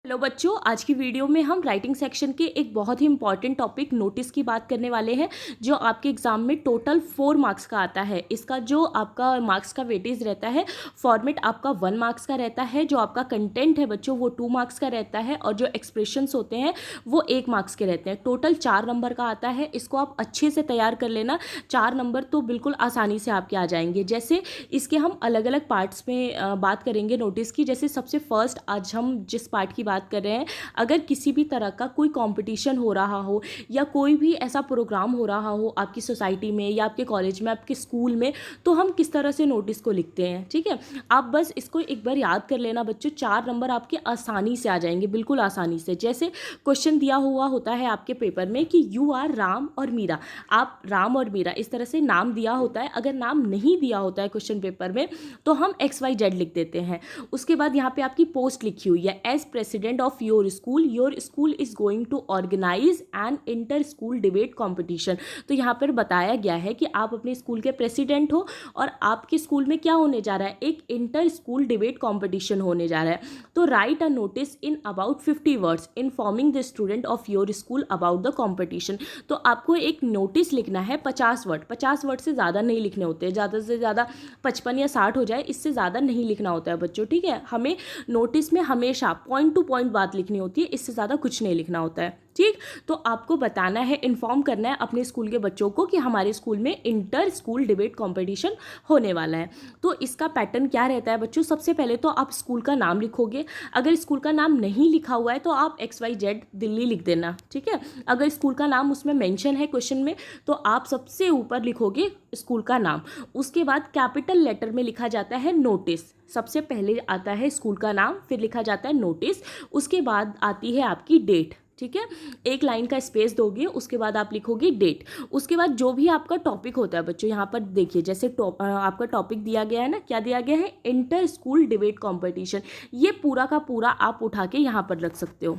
Hello बच्चों, आज की वीडियो में हम राइटिंग सेक्शन के एक बहुत ही इंपॉर्टेंट टॉपिक नोटिस की बात करने वाले हैं, जो आपके एग्जाम में टोटल 4 मार्क्स का आता है। इसका जो आपका मार्क्स का वेटेज रहता है, फॉर्मेट आपका 1 मार्क्स का रहता है, जो आपका कंटेंट है बच्चों वो 2 मार्क्स का रहता है, और जो एक्सप्रेशंस होते हैं वो 1 मार्क्स के रहते हैं। टोटल 4 नंबर का आता है। इसको आप अच्छे से तैयार कर लेना, 4 नंबर तो बिल्कुल आसानी से आपके आ जाएंगे। जैसे इसके हम अलग अलग पार्ट्स में बात करेंगे नोटिस की। जैसे सबसे फर्स्ट आज हम जिस पार्ट की बात कर रहे हैं, अगर किसी भी तरह का कोई कंपटीशन हो रहा हो या कोई भी ऐसा प्रोग्राम हो रहा हो आपकी सोसाइटी में या आपके कॉलेज में, आपके स्कूल में, तो हम किस तरह से नोटिस को लिखते हैं। ठीक है, आप बस इसको एक बार याद कर लेना बच्चों। 4 नंबर आपके आसानी से आ जाएंगे, बिल्कुल आसानी से। जैसे क्वेश्चन दिया हुआ होता है आपके पेपर में कि यू आर राम और मीरा। आप राम और मीरा इस तरह से नाम दिया होता है। अगर नाम नहीं दिया होता है क्वेश्चन पेपर में तो हम XYZ लिख देते हैं। उसके बाद यहाँ पे आपकी पोस्ट लिखी हुई है, as president of your school is going to organise an inter school debate competition. तो यहाँ पर बताया गया है कि आप अपने स्कूल के प्रेसिडेंट हो और आपके स्कूल में क्या होने जा रहा है, एक इंटर स्कूल डिबेट कॉम्पिटिशन होने जा रहा है। तो right a notice in about 50 words informing the student of your school about the competition. तो आपको एक नोटिस लिखना है 50 वर्ड। 50 वर्ड से ज़्यादा नहीं लिखने होते हैं, ज़्यादा से ज़्यादा 55 या 60 हो जाए, इससे ज़्यादा नहीं लिखना होता है बच्चों। ठीक है, हमें नोटिस में हमेशा पॉइंट टू पॉइंट बात लिखनी होती है, इससे ज़्यादा कुछ नहीं लिखना होता है। ठीक, तो आपको बताना है, इन्फॉर्म करना है अपने स्कूल के बच्चों को कि हमारे स्कूल में इंटर स्कूल डिबेट कंपटीशन होने वाला है। तो इसका पैटर्न क्या रहता है बच्चों, सबसे पहले तो आप स्कूल का नाम लिखोगे। अगर स्कूल का नाम नहीं लिखा हुआ है तो आप XYZ दिल्ली लिख देना। ठीक है, अगर स्कूल का नाम उसमें मेंशन है क्वेश्चन में तो आप सबसे ऊपर लिखोगे स्कूल का नाम। उसके बाद कैपिटल लेटर में लिखा जाता है नोटिस। सबसे पहले आता है स्कूल का नाम, फिर लिखा जाता है नोटिस, उसके बाद आती है आपकी डेट। ठीक है, एक लाइन का स्पेस दोगे, उसके बाद आप लिखोगे डेट। उसके बाद जो भी आपका टॉपिक होता है बच्चों, यहाँ पर देखिए जैसे आपका टॉपिक दिया गया है ना, क्या दिया गया है, इंटर स्कूल डिबेट कॉम्पिटिशन। ये पूरा का पूरा आप उठा के यहाँ पर रख सकते हो,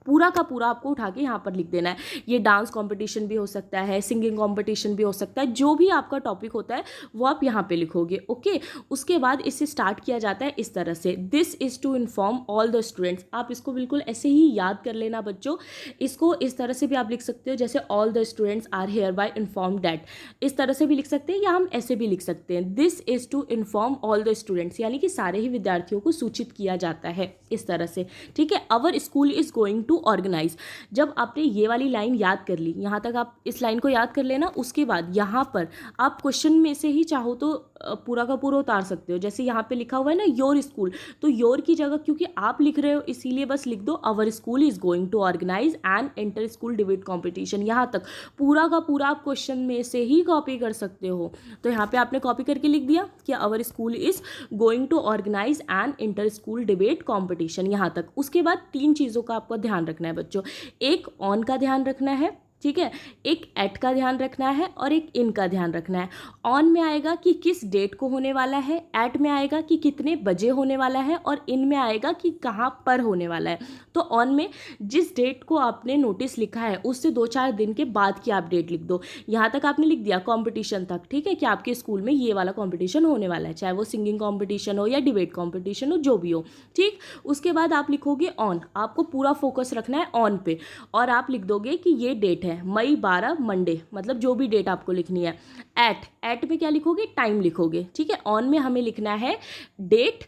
पूरा का पूरा आपको उठा के यहाँ पर लिख देना है। ये डांस कंपटीशन भी हो सकता है, सिंगिंग कंपटीशन भी हो सकता है, जो भी आपका टॉपिक होता है वो आप यहाँ पे लिखोगे। ओके, उसके बाद इससे स्टार्ट किया जाता है इस तरह से, this is to inform all the students. आप इसको बिल्कुल ऐसे ही याद कर लेना बच्चों। इसको इस तरह से भी आप लिख सकते हो, जैसे all the students are hereby inform that, इस तरह से भी लिख सकते हैं, या हम ऐसे भी लिख सकते हैं, this is to inform all the students, यानी कि सारे ही विद्यार्थियों को सूचित किया जाता है इस तरह से। ठीक है, our school is going to organise. जब आपने ये वाली लाइन याद कर ली, यहाँ तक आप इस लाइन को याद कर लेना। उसके बाद यहाँ पर आप क्वेश्चन में से ही चाहो तो पूरा का पूरा उतार सकते हो। जैसे यहाँ पे लिखा हुआ है ना योर स्कूल, तो योर की जगह क्योंकि आप लिख रहे हो इसीलिए बस लिख दो our school is going to organise an inter school debate competition. यहाँ तक पूरा का पूरा आप क्वेश्चन में से ही कॉपी कर सकते हो। तो यहाँ पे आपने कॉपी करके लिख दिया कि our school is going to organise an inter school debate competition, यहाँ तक। उसके बाद 3 चीज़ों का आपको ध्यान रखना है बच्चों। एक ऑन का ध्यान रखना है, ठीक है, एक एट का ध्यान रखना है, और एक इन का ध्यान रखना है। ऑन में आएगा कि किस डेट को होने वाला है, एट में आएगा कि कितने बजे होने वाला है, और इन में आएगा कि कहाँ पर होने वाला है। तो ऑन में जिस डेट को आपने नोटिस लिखा है उससे 2-4 दिन के बाद की आप डेट लिख दो। यहाँ तक आपने लिख दिया कॉम्पिटिशन तक, ठीक है, कि आपके स्कूल में ये वाला कॉम्पिटिशन होने वाला है, चाहे वो सिंगिंग कॉम्पिटिशन हो या डिबेट कॉम्पिटिशन हो, जो भी हो। ठीक, उसके बाद आप लिखोगे ऑन, आपको पूरा फोकस रखना है ऑन पे, और आप लिख दोगे कि ये डेट है मई 12 मंडे, मतलब जो भी डेट आपको लिखनी है। एट में क्या लिखोगे, टाइम लिखोगे। ठीक है, ऑन में हमें लिखना है डेट,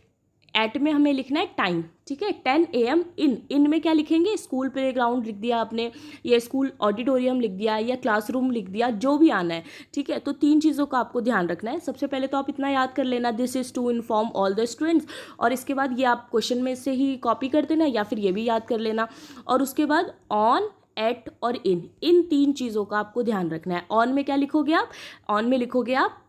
एट में हमें लिखना है टाइम। ठीक है, 10 AM। इन में क्या लिखेंगे, स्कूल प्ले ग्राउंड लिख दिया आपने, या स्कूल ऑडिटोरियम लिख दिया, या क्लासरूम लिख दिया, जो भी आना है। ठीक है, तो 3 चीज़ों का आपको ध्यान रखना है। सबसे पहले तो आप इतना याद कर लेना, this is to inform all the students, और इसके बाद ये आप क्वेश्चन में से ही कॉपी कर देना, या फिर ये भी याद कर लेना। और उसके बाद ऑन, एट और इन 3 चीज़ों का आपको ध्यान रखना है। ऑन में क्या लिखोगे आप, ऑन में लिखोगे आप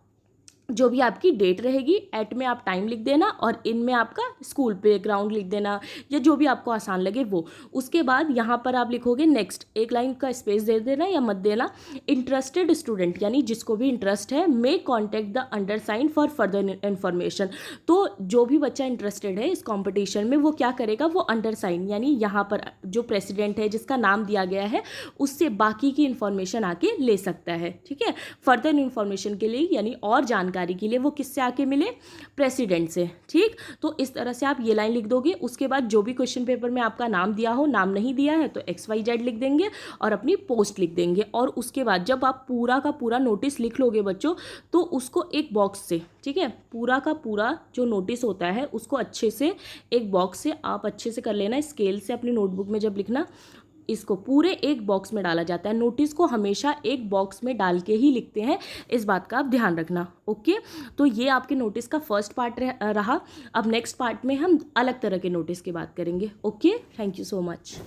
जो भी आपकी डेट रहेगी, एट में आप टाइम लिख देना, और इन में आपका स्कूल प्ले ग्राउंड लिख देना, या जो भी आपको आसान लगे वो। उसके बाद यहाँ पर आप लिखोगे नेक्स्ट, एक लाइन का स्पेस दे देना या मत देना। इंटरेस्टेड स्टूडेंट, यानी जिसको भी इंटरेस्ट है, may contact the undersign for further information. तो जो भी बच्चा इंटरेस्टेड है इस कॉम्पिटिशन में, वो क्या करेगा, वो अंडरसाइन, यानी यहाँ पर जो प्रेसिडेंट है जिसका नाम दिया गया है उससे बाकी की इन्फॉर्मेशन आके ले सकता है। ठीक है, फर्दर इन्फॉर्मेशन के लिए, यानी और जानकारी जानकारी के लिए वो किससे आके मिले, प्रेसिडेंट से। ठीक, तो इस तरह से आप ये लाइन लिख दोगे। उसके बाद जो भी क्वेश्चन पेपर में आपका नाम दिया हो, नाम नहीं दिया है तो XYZ लिख देंगे और अपनी पोस्ट लिख देंगे। और उसके बाद जब आप पूरा का पूरा नोटिस लिख लोगे बच्चों, तो उसको एक बॉक्स से, ठीक है, पूरा का पूरा जो नोटिस होता है उसको अच्छे से एक बॉक्स से आप अच्छे से कर लेना, स्केल से अपनी नोटबुक में जब लिखना, इसको पूरे एक बॉक्स में डाला जाता है। नोटिस को हमेशा एक बॉक्स में डाल के ही लिखते हैं, इस बात का आप ध्यान रखना। ओके, तो ये आपके नोटिस का फर्स्ट पार्ट रहा। अब नेक्स्ट पार्ट में हम अलग तरह के नोटिस की बात करेंगे। Okay, thank you so much.